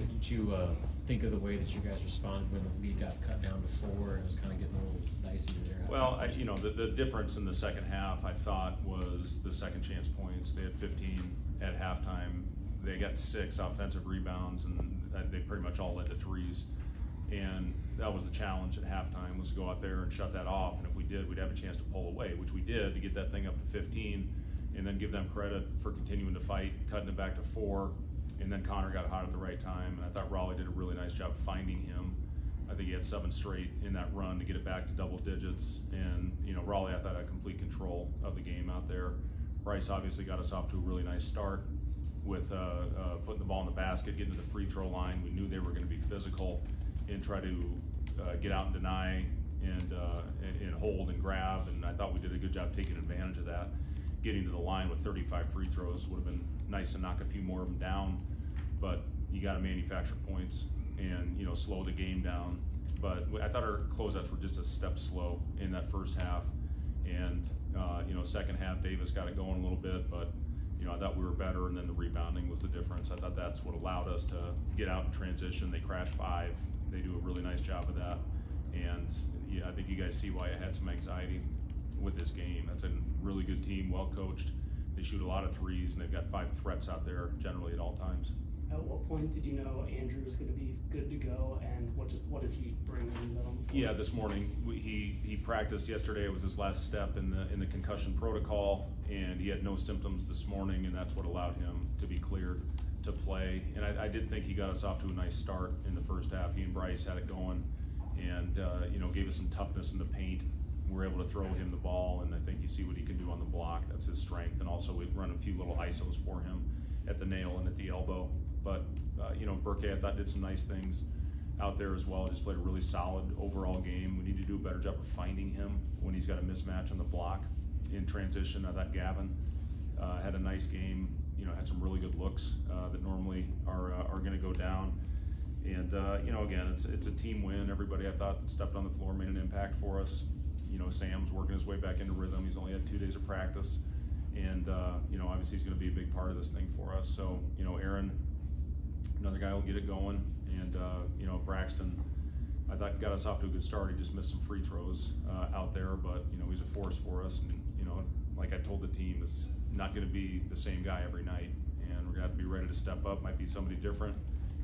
Didn't you think of the way that you guys responded when the lead got cut down to 4 and it was kind of getting a little dicey there? Well, the difference in the second half, I thought, was the second chance points. They had 15 at halftime. They got 6 offensive rebounds, and they pretty much all led to threes. And that was the challenge at halftime, was to go out there and shut that off. And if we did, we'd have a chance to pull away, which we did, to get that thing up to 15, and then give them credit for continuing to fight, cutting it back to 4. And then Connor got hot at the right time, and I thought Raleigh did a really nice job finding him. I think he had 7 straight in that run to get it back to double digits. And Raleigh, I thought, had complete control of the game out there. Bryce obviously got us off to a really nice start with putting the ball in the basket, getting to the free throw line. We knew they were going to be physical and try to get out and deny and hold and grab. And I thought we did a good job taking advantage of that. Getting to the line with 35 free throws would have been nice to knock a few more of them down, but you got to manufacture points and slow the game down. But I thought our closeouts were just a step slow in that first half, and second half Davis got it going a little bit, but I thought we were better, and then the rebounding was the difference. I thought that's what allowed us to get out in transition. They crash 5. They do a really nice job of that, and I think you guys see why I had some anxiety with this game. That's a really good team, well coached. They shoot a lot of threes, and they've got 5 threats out there generally at all times. At what point did you know Andrew was going to be good to go, and what does he bring in them? Yeah, this morning he practiced yesterday. It was his last step in the concussion protocol, and he had no symptoms this morning, and that's what allowed him to be cleared to play. And I did think he got us off to a nice start in the first half. He and Bryce had it going, and gave us some toughness in the paint. We were able to throw him the ball, and I think you see what he can do on the block. That's his strength. And also we'd run a few little ISOs for him at the nail and at the elbow. But Burke, I thought, did some nice things out there as well. Just played a really solid overall game. We need to do a better job of finding him when he's got a mismatch on the block in transition. I thought Gavin had a nice game. Had some really good looks that normally are going to go down. And again, it's a team win. Everybody, I thought, that stepped on the floor made an impact for us. Sam's working his way back into rhythm. He's only had 2 days of practice, and obviously he's going to be a big part of this thing for us. So Aaron, another guy, will get it going, and Braxton, I thought, got us off to a good start. He just missed some free throws out there, but he's a force for us. And like I told the team, it's not going to be the same guy every night, and we're going to have to be ready to step up. Might be somebody different,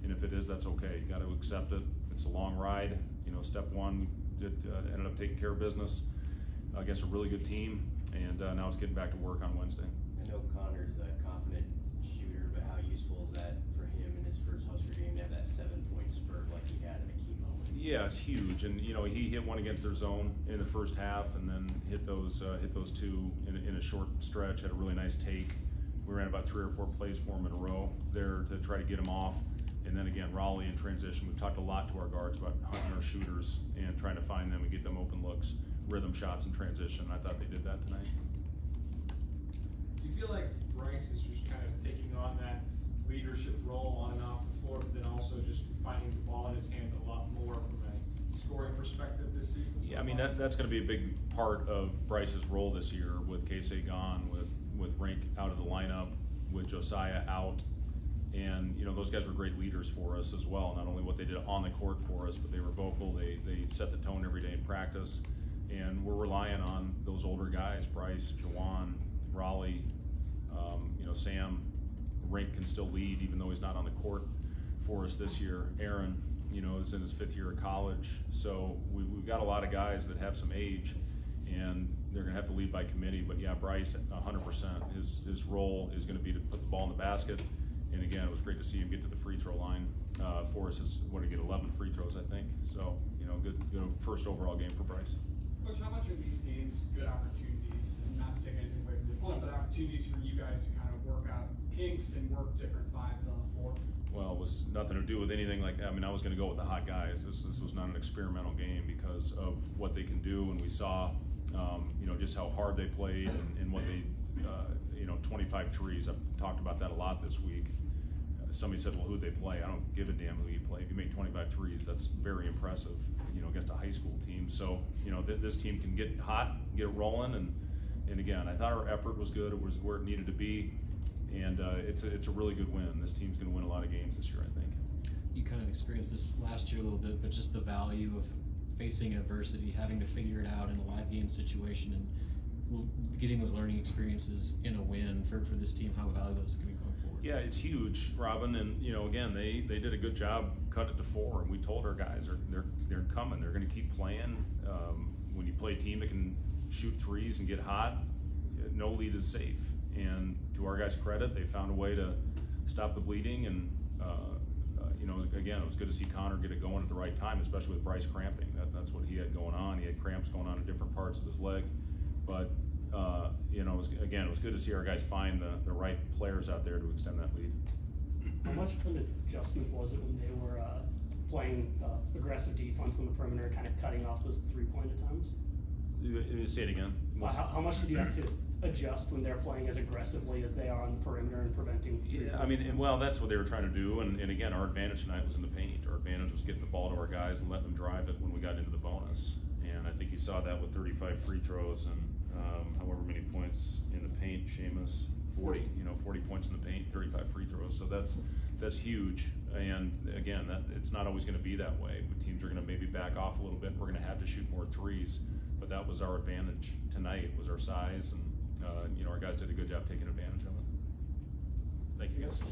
and if it is, that's okay. You got to accept it. It's a long ride. Step 1 ended up taking care of business against a really good team, and now it's getting back to work on Wednesday. I know Connor's a confident shooter, but how useful is that for him in his first Husker game to have that 7-point spurt like he had in a key moment? Yeah, it's huge, and he hit one against their zone in the first half, and then hit those 2 in a short stretch. Had a really nice take. We ran about 3 or 4 plays for him in a row there to try to get him off. And then again, Raleigh in transition. We've talked a lot to our guards about hunting our shooters and trying to find them and get them open looks, rhythm shots in transition. I thought they did that tonight. Do you feel like Bryce is just kind of taking on that leadership role on and off the floor, but then also just finding the ball in his hand a lot more from a scoring perspective this season? Yeah, I mean, that's going to be a big part of Bryce's role this year, with Casey gone, with Rink out of the lineup, with Josiah out. And those guys were great leaders for us as well. Not only what they did on the court for us, but they were vocal. They set the tone every day in practice, and we're relying on those older guys: Bryce, Jawan, Raleigh. Sam, Rink can still lead even though he's not on the court for us this year. Aaron, is in his 5th year of college, so we've got a lot of guys that have some age, and they're going to have to lead by committee. But yeah, Bryce, 100%. His role is going to be to put the ball in the basket. And again, it was great to see him get to the free throw line for us. What did he get? 11 free throws, I think. So, good first overall game for Bryce. Coach, how much are these games good opportunities, and not to take anything away from the opponent, but opportunities for you guys to kind of work out kinks and work different fives on the floor? Well, it was nothing to do with anything like that. I mean, I was going to go with the hot guys. This was not an experimental game because of what they can do, and we saw, just how hard they played and what they, 25 threes. I've talked about that a lot this week. Somebody said, well, who'd they play? I don't give a damn who you play. If you make 25 threes, that's very impressive, against a high school team. So, this team can get hot, get rolling, and again, I thought our effort was good. It was where it needed to be, and it's a really good win. This team's going to win a lot of games this year, I think. you kind of experienced this last year a little bit, but just the value of facing adversity, having to figure it out in a live game situation, and getting those learning experiences in a win for this team, how valuable is it going to be going forward? Yeah, it's huge, Robin, and again, they did a good job, cut it to 4, and we told our guys they're coming, they're going to keep playing. When you play a team that can shoot threes and get hot, no lead is safe. And to our guys' credit, they found a way to stop the bleeding, and again, it was good to see Connor get it going at the right time, especially with Bryce cramping. That's what he had going on. He had cramps going on in different parts of his leg, but it was good to see our guys find the right players out there to extend that lead. How much of an adjustment was it when they were playing aggressive defense on the perimeter, kind of cutting off those 3-point attempts? Say it again. How much did you have to adjust when they're playing as aggressively as they are on the perimeter and preventing? Yeah, I mean, that's what they were trying to do, and again, our advantage tonight was in the paint. Our advantage was getting the ball to our guys and letting them drive it when we got into the bonus. And I think you saw that with 35 free throws and however many points in the paint. Seamus, 40 points in the paint, 35 free throws. So that's huge. And again, it's not always going to be that way. Teams are going to maybe back off a little bit. We're going to have to shoot more threes, but that was our advantage tonight, was our size, and our guys did a good job taking advantage of it. Thank you, guys.